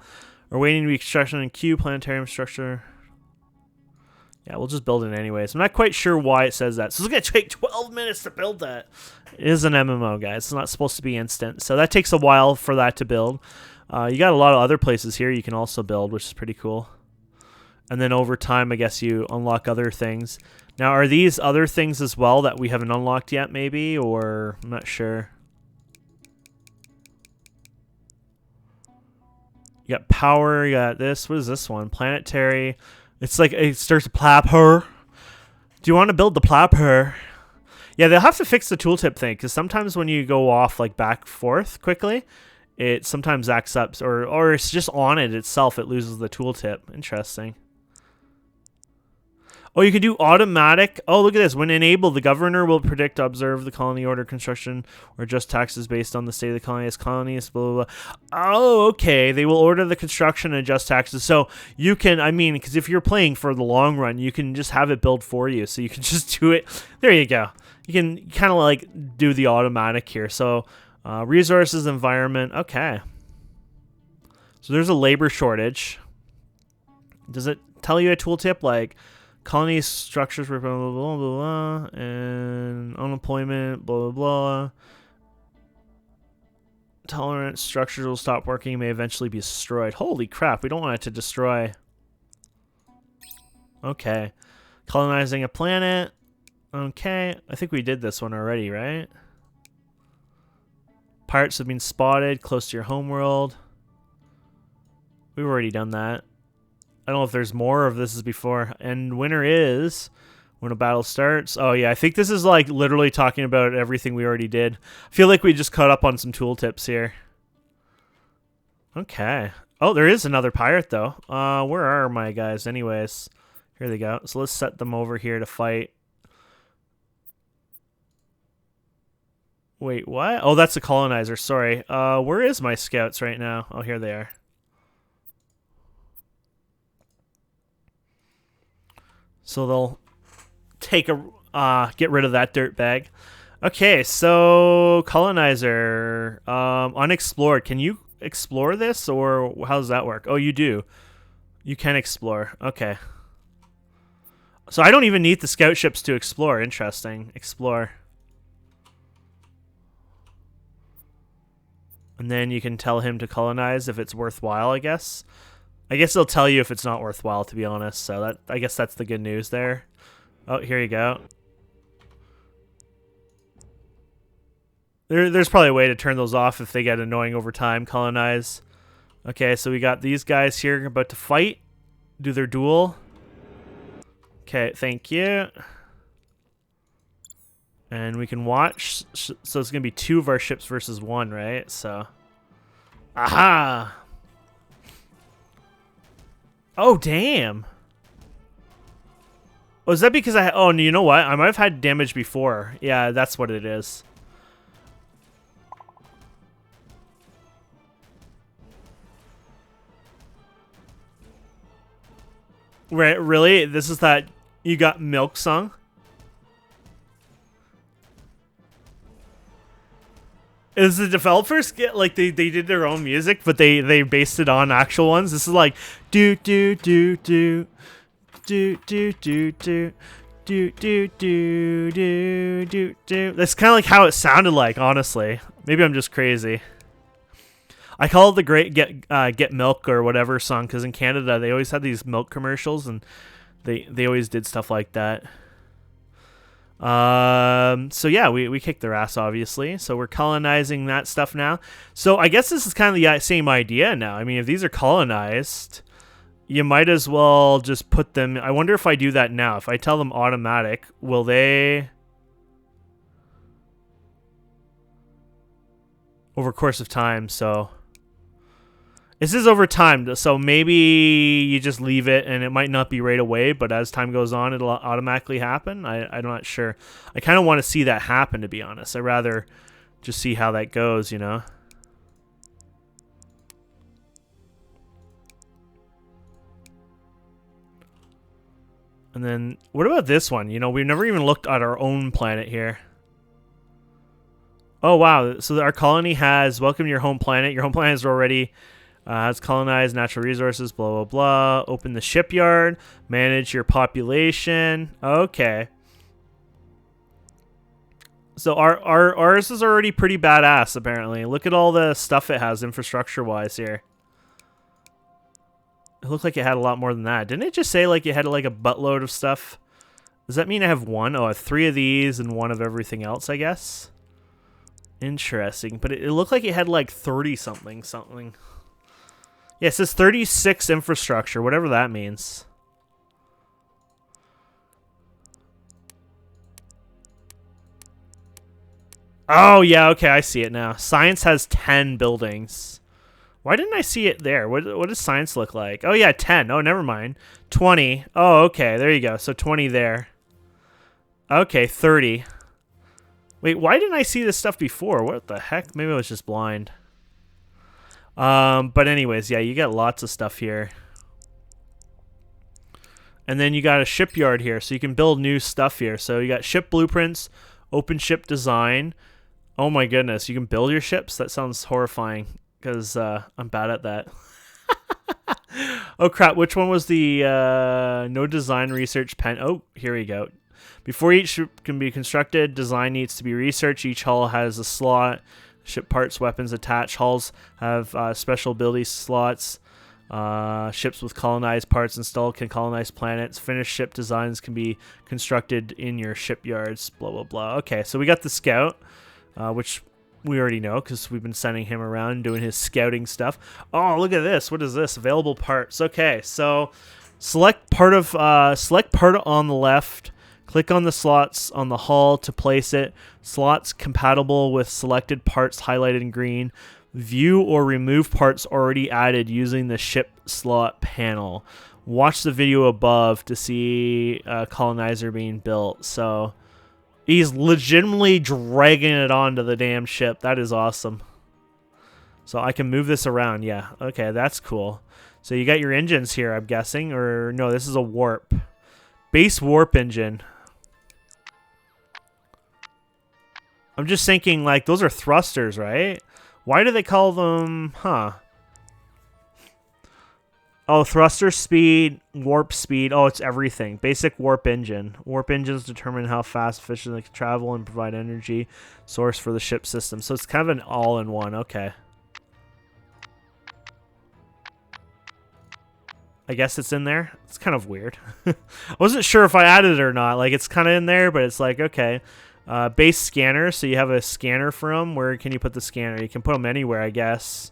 We're waiting to be construction in queue, planetarium structure. Yeah, we'll just build it anyways. I'm not quite sure why it says that. So it's going to take 12 minutes to build that. It is an MMO, guys. It's not supposed to be instant. So that takes a while for that to build. You got a lot of other places here you can also build, which is pretty cool. And then over time, I guess you unlock other things. Now, are these other things as well that we haven't unlocked yet, maybe? Or, I'm not sure. You got power, you got this. What is this one? Planetary. It's like, it starts to plapper. Do you want to build the plapper? Yeah, they'll have to fix the tooltip thing, because sometimes when you go off, like, back forth quickly, it sometimes acts up, or it's just on it itself, it loses the tooltip. Interesting. Oh, you can do automatic. Oh, look at this. When enabled, the governor will predict, observe the colony order construction or adjust taxes based on the state of the colony as colonies, blah, blah, blah. Oh, okay. They will order the construction and adjust taxes. So you can, I mean, because if you're playing for the long run, you can just have it build for you. So you can just do it. There you go. You can kind of like do the automatic here. So resources, environment. Okay. So there's a labor shortage. Does it tell you a tooltip like... Colony structures, blah, blah, blah, blah, blah, and unemployment, blah, blah, blah. Tolerant structures will stop working, may eventually be destroyed. Holy crap, we don't want it to destroy. Okay. Colonizing a planet. Okay. I think we did this one already, right? Pirates have been spotted close to your homeworld. We've already done that. I don't know if there's more of this is before. And winner is when a battle starts. Oh, yeah. I think this is like literally talking about everything we already did. I feel like we just caught up on some tooltips here. Okay. Oh, there is another pirate, though. Where are my guys anyways? Here they go. So let's set them over here to fight. Wait, what? Oh, that's a colonizer. Sorry. Where is my scouts right now? Oh, here they are. So they'll take a get rid of that dirt bag. Okay, so colonizer, unexplored. Can you explore this, or how does that work? Oh, you do. You can explore. Okay. So I don't even need the scout ships to explore. Interesting. Explore. And then you can tell him to colonize if it's worthwhile, I guess. I guess it'll tell you if it's not worthwhile, to be honest. So that I guess that's the good news there. Oh, here you go. There's probably a way to turn those off if they get annoying over time. Colonize. Okay, so we got these guys here about to fight. Do their duel. Okay, thank you. And we can watch. So it's going to be 2 of our ships versus 1, right? So. Aha! Oh, damn. Oh, is that because I... Oh, you know what? I might have had damage before. Yeah, that's what it is. Right, really? This is that you got milk song? Is the developers get like they did their own music, but they based it on actual ones? This is like do do do do do do do do do do do do do do. That's kind of like how it sounded like, honestly. Maybe I'm just crazy. I call it the Great Get Milk or whatever song because in Canada they always had these milk commercials and they always did stuff like that. So yeah, we kicked their ass, obviously. So we're colonizing that stuff now. So I guess this is kind of the same idea now. I mean, if these are colonized, you might as well just put them... I wonder if I do that now. If I tell them automatic, will they... Over course of time, so... This is over time, so maybe you just leave it and it might not be right away, but as time goes on, it'll automatically happen. I'm not sure. I kind of want to see that happen, to be honest. I'd rather just see how that goes, you know? And then, what about this one? You know, we've never even looked at our own planet here. Oh, wow. So our colony has, welcome to your home planet. Your home planet is already... has colonized natural resources, blah, blah, blah. Open the shipyard. Manage your population. Okay. So ours is already pretty badass, apparently. Look at all the stuff it has infrastructure-wise here. It looked like it had a lot more than that. Didn't it just say like it had like a buttload of stuff? Does that mean I have 1? Oh, I have 3 of these and 1 of everything else, I guess. Interesting. But it looked like it had like 30-something. Yeah, it says 36 infrastructure, whatever that means. Oh, yeah, okay, I see it now. Science has 10 buildings. Why didn't I see it there? What does science look like? Oh, yeah, 10. Oh, never mind. 20. Oh, okay, there you go. So 20 there. Okay, 30. Wait, why didn't I see this stuff before? What the heck? Maybe I was just blind. But anyways, yeah, you got lots of stuff here. And then you got a shipyard here, so you can build new stuff here. So you got ship blueprints, open ship design. Oh my goodness, you can build your ships? That sounds horrifying, because I'm bad at that. Oh crap, which one was the no design research pen? Oh, here we go. Before each ship can be constructed, design needs to be researched. Each hull has a slot. Ship parts, weapons attached. Hulls have special ability slots. Ships with colonized parts installed can colonize planets. Finished ship designs can be constructed in your shipyards. Blah, blah, blah. Okay, so we got the scout, which we already know because we've been sending him around doing his scouting stuff. Oh, look at this. What is this? Available parts. Okay, so select part on the left. Click on the slots on the hull to place it. Slots compatible with selected parts highlighted in green. View or remove parts already added using the ship slot panel. Watch the video above to see a colonizer being built. So he's legitimately dragging it onto the damn ship. That is awesome. So I can move this around. Yeah. Okay, that's cool. So you got your engines here, I'm guessing. Or no, this is a warp. Base warp engine. I'm just thinking, like, those are thrusters, right? Why do they call them... Huh. Oh, thruster speed, warp speed. Oh, it's everything. Basic warp engine. Warp engines determine how fast, efficiently they can travel and provide energy source for the ship system. So it's kind of an all-in-one. Okay. I guess it's in there. It's kind of weird. I wasn't sure if I added it or not. Like, it's kind of in there, but it's like, okay. Base scanner. So you have a scanner for them. Where can you put the scanner? You can put them anywhere, I guess.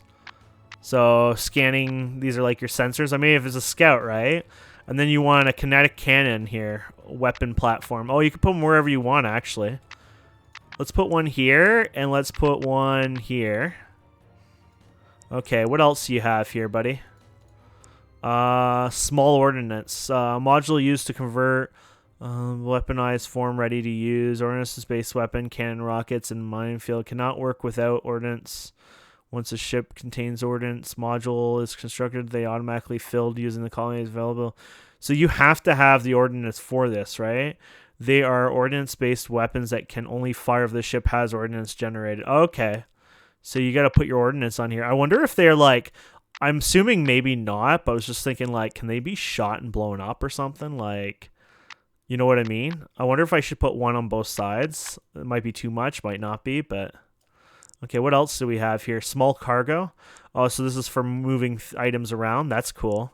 So scanning, these are like your sensors. I mean, if it's a scout, right? And then you want a kinetic cannon here, weapon platform. Oh, you can put them wherever you want, actually. Let's put one here, and let's put one here. Okay, what else do you have here, buddy? Small ordnance. Module used to convert weaponized form ready to use. Ordnance is base weapon, cannon, rockets, and minefield. Cannot work without ordnance. Once a ship contains ordnance module is constructed, they automatically filled using the colonies available. So you have to have the ordnance for this, right? They are ordnance-based weapons that can only fire if the ship has ordnance generated. Okay. So you got to put your ordnance on here. I wonder if they're like... I'm assuming maybe not, but I was just thinking, like, can they be shot and blown up or something? Like, you know what I mean? I wonder if I should put one on both sides. It might be too much, might not be, but... Okay, what else do we have here? Small cargo. Oh, so this is for moving items around. That's cool.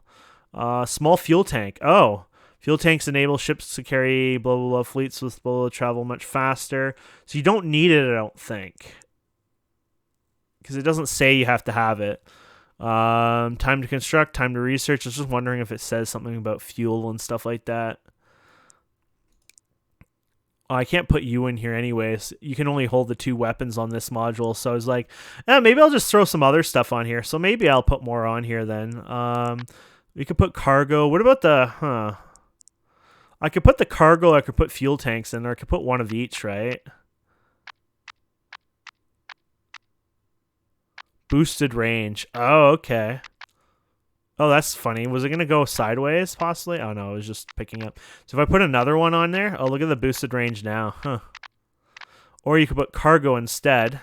Small fuel tank. Oh, fuel tanks enable ships to carry blah, blah, blah, fleets with blah, blah, travel much faster. So you don't need it, I don't think. Because it doesn't say you have to have it. Time to construct, time to research. I was just wondering if it says something about fuel and stuff like that. Oh, I can't put you in here anyways. You can only hold the 2 weapons on this module. So I was like, maybe I'll just throw some other stuff on here. So maybe I'll put more on here then. We could put cargo. What about the... I could put the cargo. I could put fuel tanks in there. I could put one of each, right? Boosted range. Oh, okay. Oh, that's funny. Was it going to go sideways, possibly? Oh, no, it was just picking up. So if I put another one on there... Oh, look at the boosted range now. Huh. Or you could put cargo instead.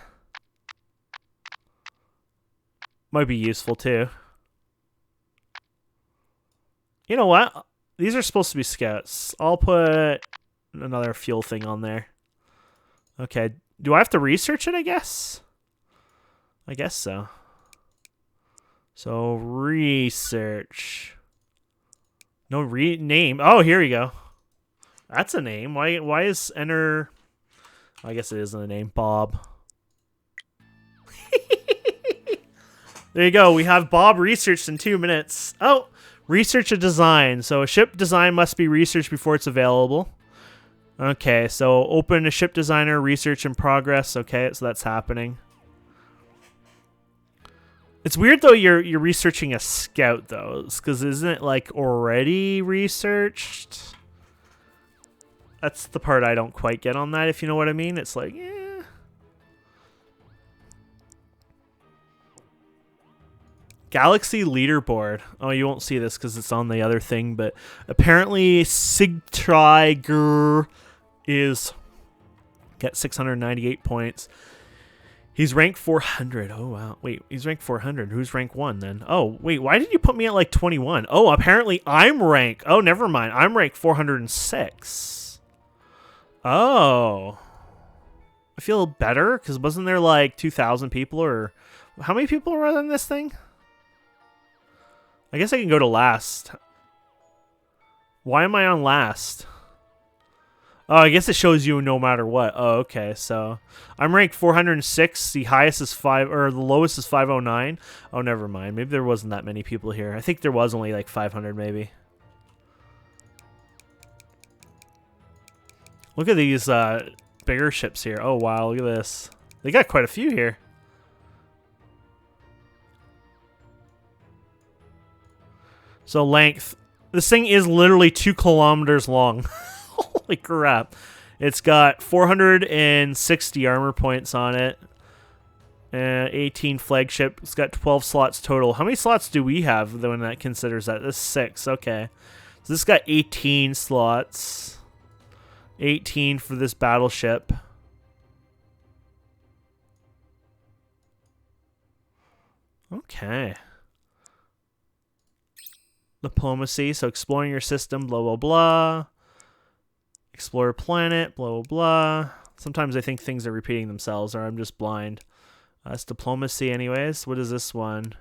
Might be useful, too. You know what? These are supposed to be scouts. I'll put another fuel thing on there. Okay. Do I have to research it, I guess? I guess so. So, research. No name. Oh, here we go. That's a name. Why is enter... I guess it isn't a name. Bob. There you go. We have Bob researched in 2 minutes. Oh, research a design. So, a ship design must be researched before it's available. Okay, so open a ship designer, research in progress. Okay, so that's happening. It's weird, though, you're researching a scout, though, because isn't it, like, already researched? That's the part I don't quite get on that, if you know what I mean. It's like, eh. Galaxy leaderboard. Oh, you won't see this because it's on the other thing, but apparently Sigtriger is... Get 698 points. He's ranked 400. Oh, wow. Wait, he's ranked 400. Who's rank 1 then? Oh, wait, why did you put me at like 21? Oh, apparently I'm rank. Oh, never mind. I'm ranked 406. Oh. I feel better because wasn't there like 2,000 people or... How many people were on this thing? I guess I can go to last. Why am I on last? Oh, I guess it shows you no matter what. Oh, okay. So I'm ranked 406. The highest is the lowest is 509. Oh, never mind. Maybe there wasn't that many people here. I think there was only like 500 maybe. Look at these bigger ships here. Oh, wow. Look at this. They got quite a few here. So length. This thing is literally 2 kilometers long. Holy crap. It's got 460 armor points on it. 18 flagship. It's got 12 slots total. How many slots do we have when that considers that? This is 6. Okay. So this got 18 slots. 18 for this battleship. Okay. Diplomacy, so exploring your system, blah, blah, blah. Explore a planet, blah, blah, blah. Sometimes I think things are repeating themselves, or I'm just blind. That's diplomacy anyways. What is this one?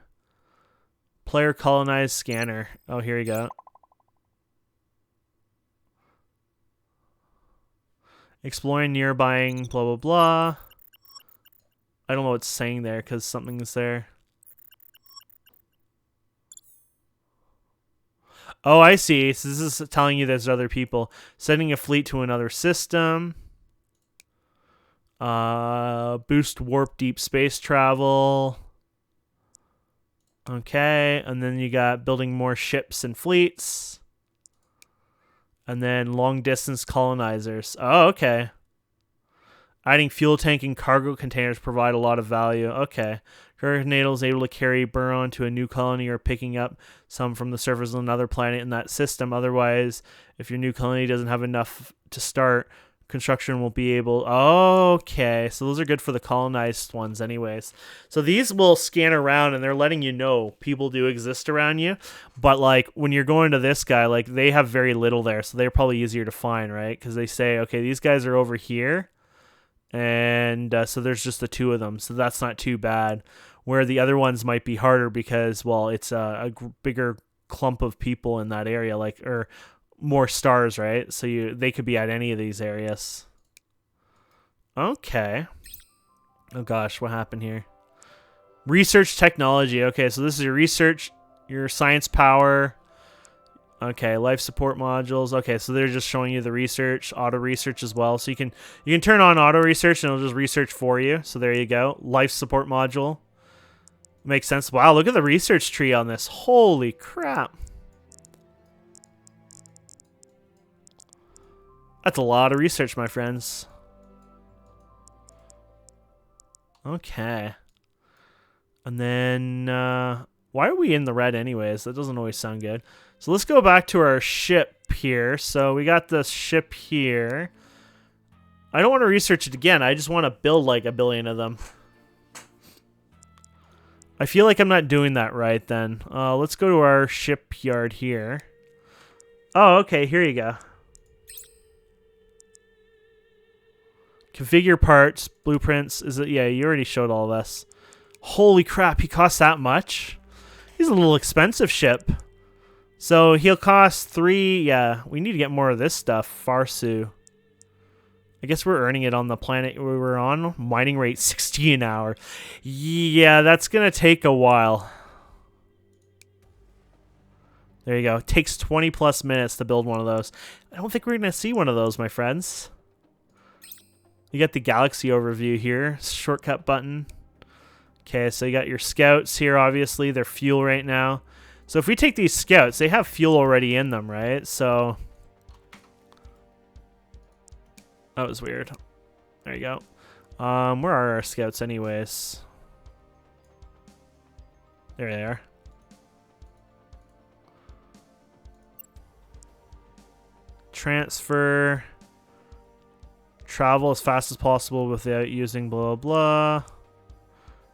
Player colonized scanner. Oh, here you go. Exploring nearby, blah, blah, blah. I don't know what's saying there, because something's there. Oh, I see. So this is telling you there's other people. Sending a fleet to another system. Boost warp deep space travel. Okay, and then you got building more ships and fleets. And then long distance colonizers. Oh, okay. Adding fuel tank and cargo containers provide a lot of value. Okay. Tornado is able to carry Buron to a new colony or picking up some from the surface of another planet in that system. Otherwise, if your new colony doesn't have enough to start, construction won't be able... Okay, so those are good for the colonized ones anyways. So these will scan around and they're letting you know people do exist around you. But like when you're going to this guy, like they have very little there, so they're probably easier to find, right? Because they say, okay, these guys are over here. And so there's just the 2 of them, so that's not too bad. Where the other ones might be harder because, well, it's a bigger clump of people in that area, like, or more stars, right? So they could be at any of these areas. Okay. Oh gosh, what happened here? Research technology. Okay, so this is your research, your science power. Okay, life support modules. Okay, so they're just showing you the research, auto research as well. So you can turn on auto research and it'll just research for you. So there you go. Life support module. Makes sense. Wow, look at the research tree on this. Holy crap. That's a lot of research, my friends. Okay. And then, why are we in the red anyways? That doesn't always sound good. So let's go back to our ship here. So we got this ship here. I don't want to research it again. I just want to build like 1 billion of them. I feel like I'm not doing that right then. Let's go to our shipyard here. Oh, okay. Here you go. Configure parts, blueprints. Is it? Yeah, you already showed all this. Holy crap, he costs that much? He's a little expensive ship. So he'll cost 3. Yeah, we need to get more of this stuff. Farsu. I guess we're earning it on the planet we were on. Mining rate 60 an hour. Yeah, that's going to take a while. There you go. It takes 20 plus minutes to build one of those. I don't think we're going to see one of those, my friends. You got the galaxy overview here. Shortcut button. Okay, so you got your scouts here, obviously. They're fuel right now. So if we take these scouts, they have fuel already in them, right? So... that was weird. There you go. Where are our scouts anyways? There they are. Transfer. Travel as fast as possible without using blah, blah, blah.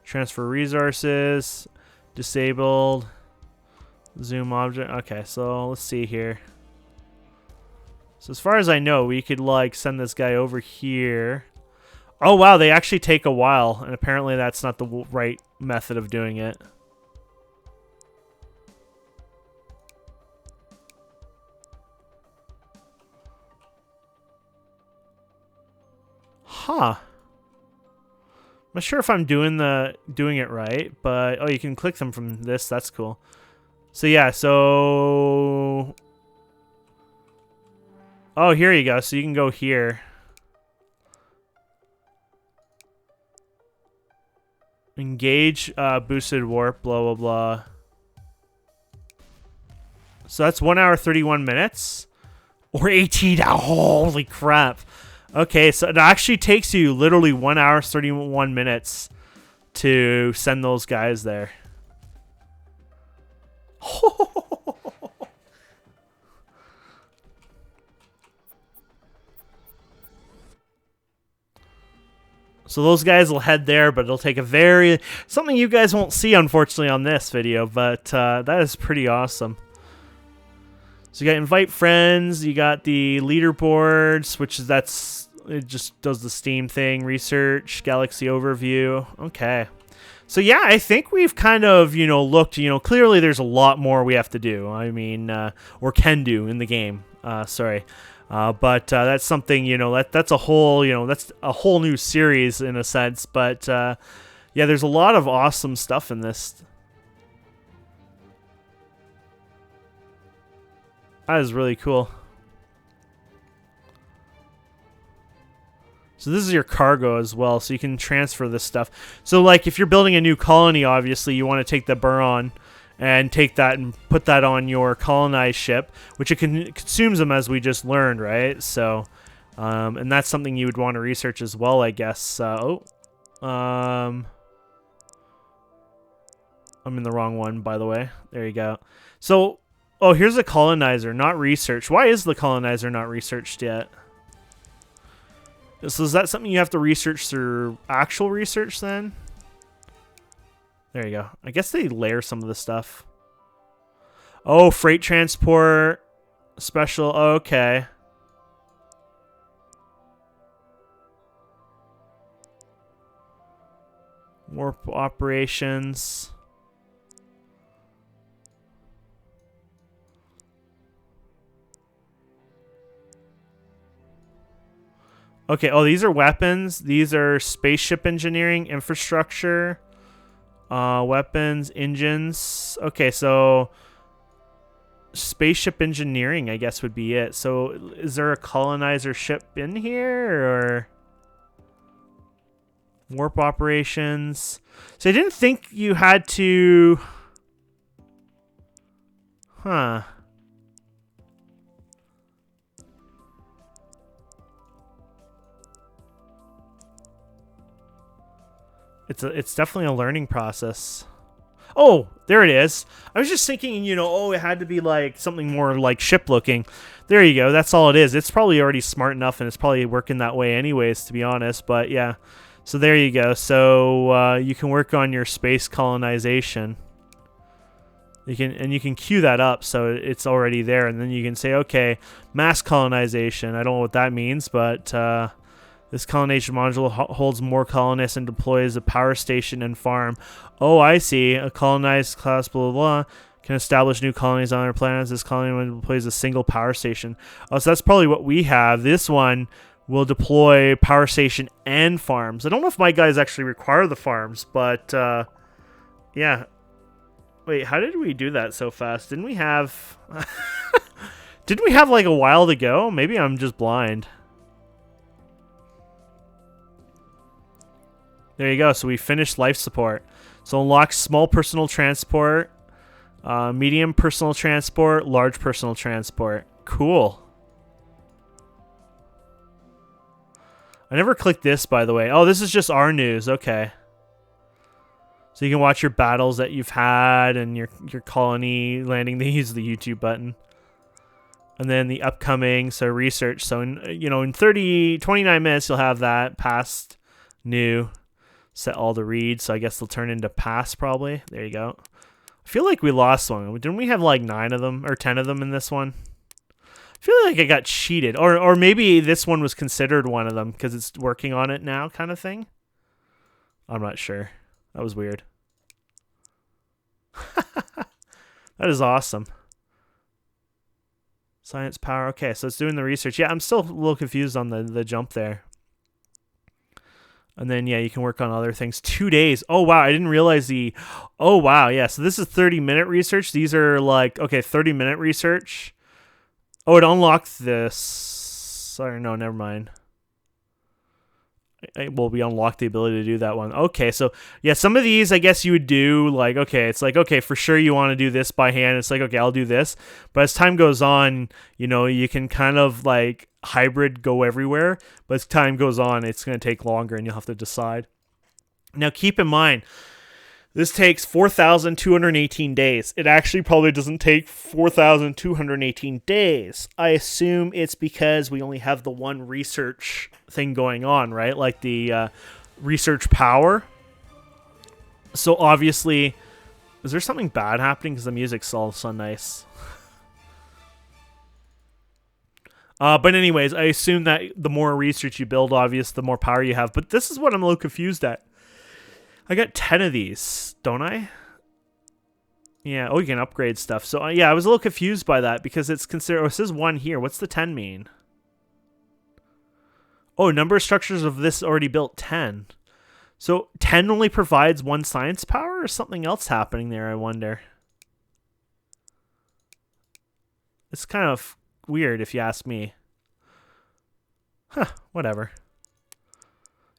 Transfer resources. Disabled. Zoom object. Okay, so let's see here. So as far as I know, we could like send this guy over here. Oh wow, they actually take a while, and apparently that's not the right method of doing it. Huh. I'm not sure if I'm doing it right, but oh, you can click them from this. That's cool. So yeah, so oh, here you go. So you can go here. Engage boosted warp, blah blah blah. So that's 1 hour 31 minutes. Or 18. Holy crap. Okay, so it actually takes you literally 1 hour 31 minutes to send those guys there. So those guys will head there, but it'll take a something you guys won't see, unfortunately, on this video, but that is pretty awesome. So you got invite friends, you got the leaderboards, which is it just does the Steam thing, research, galaxy overview. Okay. So yeah, I think we've kind of, looked, clearly there's a lot more we have to do. I mean, or can do in the game. Sorry. But that's something, that's a whole, that's a whole new series in a sense. But yeah, there's a lot of awesome stuff in this. That is really cool. So this is your cargo as well, so you can transfer this stuff. So like if you're building a new colony, obviously you want to take the Buron and take that and put that on your colonized ship, which it consumes them, as we just learned, right? So, and that's something you would want to research as well, I guess. I'm in the wrong one, by the way. There you go. So, oh, here's a colonizer, not research. Why is the colonizer not researched yet? So is that something you have to research through actual research then? There you go. I guess they layer some of the stuff. Oh, freight transport. Special. Oh, okay. Warp operations. Okay, oh, these are weapons. These are spaceship engineering, infrastructure, weapons, engines. Okay, so spaceship engineering, I guess, would be it. So is there a colonizer ship in here, or warp operations? So I didn't think you had to... Huh. It's definitely a learning process. Oh, there it is. I was just thinking, oh, it had to be like something more like ship looking. There you go. That's all it is. It's probably already smart enough, and it's probably working that way anyways, to be honest. But yeah, so there you go. So you can work on your space colonization. You can queue that up so it's already there, and then you can say, okay, mass colonization. I don't know what that means, but this colonization module holds more colonists and deploys a power station and farm. Oh, I see. A colonized class, blah, blah, blah, can establish new colonies on other planets. This colony deploys a single power station. Oh, so that's probably what we have. This one will deploy power station and farms. I don't know if my guys actually require the farms, but yeah. Wait, how did we do that so fast? Didn't we have... Didn't we have like a while to go? Maybe I'm just blind. There you go. So we finished life support. So unlock small personal transport, medium personal transport, large personal transport. Cool. I never clicked this, by the way. Oh, this is just our news. Okay. So you can watch your battles that you've had and your colony landing. They use the YouTube button. And then the upcoming, so research. So in 29 minutes, you'll have that past, new. Set all the reads, so I guess they'll turn into pass probably. There you go. I feel like we lost one. Didn't we have like 9 of them or 10 of them in this one? I feel like I got cheated, or maybe this one was considered one of them because it's working on it now, kind of thing. I'm not sure. That was weird. That is awesome. Science power. Okay, so it's doing the research. Yeah, I'm still a little confused on the jump there. And then, yeah, you can work on other things. 2 days. Oh, wow. I didn't realize the... Oh, wow. Yeah, so this is 30-minute research. These are like... Okay, 30-minute research. Oh, it unlocked this. Sorry, no, never mind. Well, we unlocked the ability to do that one. Okay, so, yeah, some of these, I guess you would do, like, okay, it's like, okay, for sure you want to do this by hand. It's like, okay, I'll do this. But as time goes on, you know, you can kind of, like, hybrid go everywhere, but as time goes on it's going to take longer and you'll have to decide. Now keep in mind this takes 4,218 days. It actually probably doesn't take 4,218 days. I assume it's because we only have the one research thing going on, right? Like the research power. So obviously, is there something bad happening? Because the music's all so nice. But anyways, I assume that the more research you build, obvious, the more power you have. But this is what I'm a little confused at. I got 10 of these, don't I? Yeah, oh, you can upgrade stuff. So, yeah, I was a little confused by that because it's considered... Oh, it says 1 here. What's the 10 mean? Oh, number of structures of this already built, 10. So, 10 only provides 1 science power or something else happening there, I wonder? It's kind of... weird if you ask me. Huh, whatever.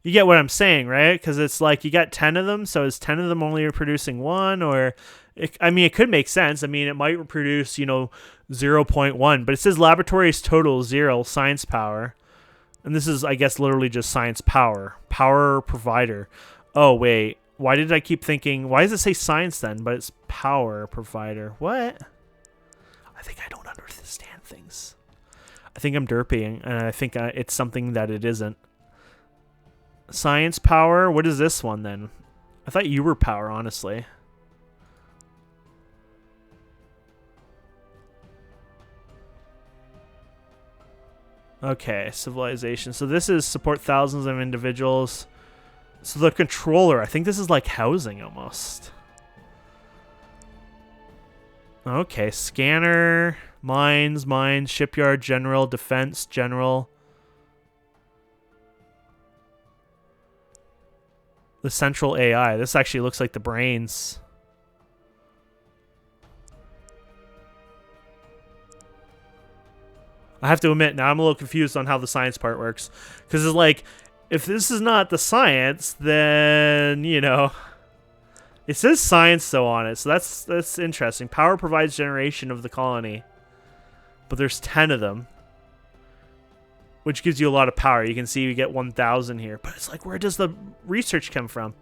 You get what I'm saying, right? Because it's like you got 10 of them, so is 10 of them only producing 1? Or, I mean, it could make sense. I mean, it might produce, you know, 0.1, but it says laboratories total 0 science power. And this is, I guess, literally just science power. Power provider. Oh, wait. Why did I keep thinking, why does it say science then, but it's power provider? What? I think I don't understand things. I think I'm derping, and I think it's something that it isn't. Science power? What is this one, then? I thought you were power, honestly. Okay, civilization. So this is support thousands of individuals. So the controller, I think this is like housing, almost. Okay, scanner, mines, shipyard, general, defense, general. The central AI. This actually looks like the brains. I have to admit, now I'm a little confused on how the science part works. Because it's like, if this is not the science, then, you know... It says science, though, on it, so that's interesting. Power provides generation of the colony. But there's 10 of them. Which gives you a lot of power. You can see we get 1,000 here. But it's like, where does the research come from?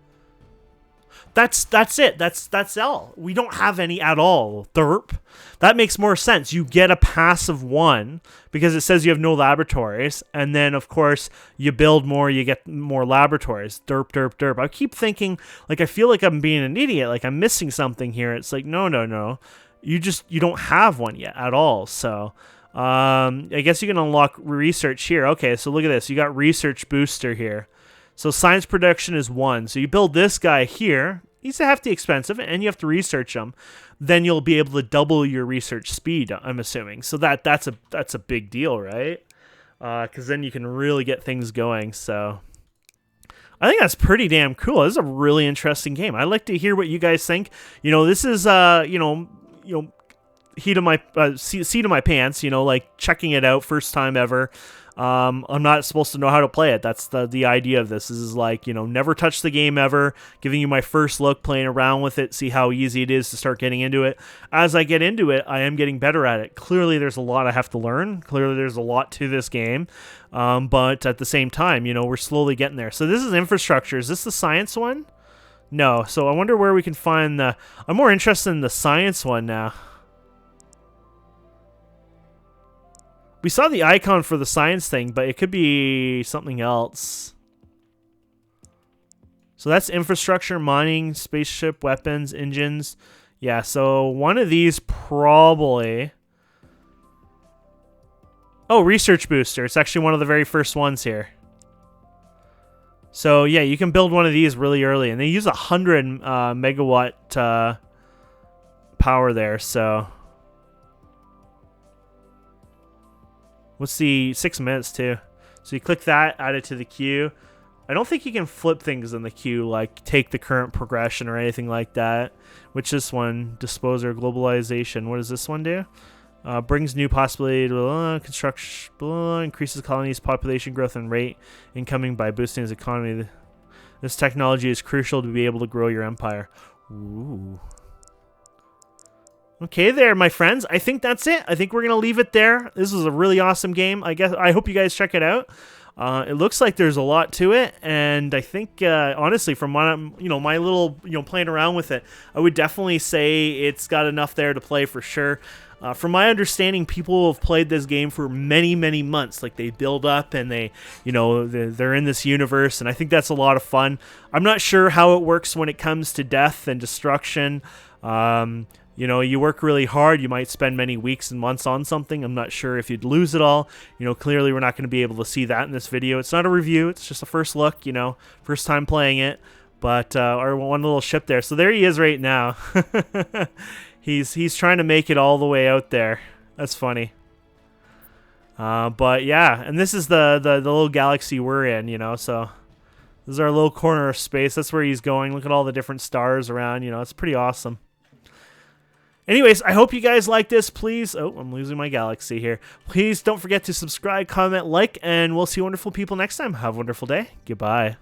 That's it. That's all. We don't have any at all. Derp. That makes more sense. You get a passive 1 because it says you have no laboratories. And then, of course, you build more, you get more laboratories. Derp, derp, derp. I keep thinking, like, I feel like I'm being an idiot. Like, I'm missing something here. It's like, no. You don't have one yet at all. So, I guess you can unlock research here. Okay, so look at this. You got research booster here. So science production is 1. So you build this guy here. He's hefty expensive, and you have to research him. Then you'll be able to double your research speed, I'm assuming. So that's a big deal, right? Because then you can really get things going. So I think that's pretty damn cool. This is a really interesting game. I'd like to hear what you guys think. You know, this is seat of my pants. You know, like checking it out, first time ever. I'm not supposed to know how to play it. That's the idea of this. This is like, you know, never touch the game ever, giving you my first look, playing around with it, see how easy it is to start getting into it. As I get into it, I am getting better at it. Clearly, there's a lot I have to learn. Clearly, there's a lot to this game. But at the same time, you know, we're slowly getting there. So this is infrastructure. Is this the science one? No. So I wonder where we can find the... I'm more interested in the science one now. We saw the icon for the science thing, but it could be something else. So that's infrastructure, mining, spaceship, weapons, engines. Yeah, so one of these probably... Oh, research booster. It's actually one of the very first ones here. So yeah, you can build one of these really early. And they use 100 megawatt power there, so... What's the 6 minutes too? So you click that, add it to the queue. I don't think you can flip things in the queue, like take the current progression or anything like that. Which this one, disposer, globalization. What does this one do? Brings new possibility to construction, increases colonies' population growth and rate incoming by boosting its economy. This technology is crucial to be able to grow your empire. Ooh. Okay there, my friends. I think that's it. I think we're going to leave it there. This is a really awesome game. I hope you guys check it out. It looks like there's a lot to it, and I think, honestly, from my little, playing around with it, I would definitely say it's got enough there to play for sure. From my understanding, people have played this game for many, many months. Like, they build up and they're in this universe, and I think that's a lot of fun. I'm not sure how it works when it comes to death and destruction. You work really hard. You might spend many weeks and months on something. I'm not sure if you'd lose it all. Clearly we're not going to be able to see that in this video. It's not a review. It's just a first look, first time playing it. But our one little ship there. So there he is right now. He's trying to make it all the way out there. That's funny. But yeah, and this is the little galaxy we're in, so this is our little corner of space. That's where he's going. Look at all the different stars around, it's pretty awesome. Anyways, I hope you guys like this. Please, I'm losing my galaxy here. Please don't forget to subscribe, comment, like, and we'll see wonderful people next time. Have a wonderful day. Goodbye.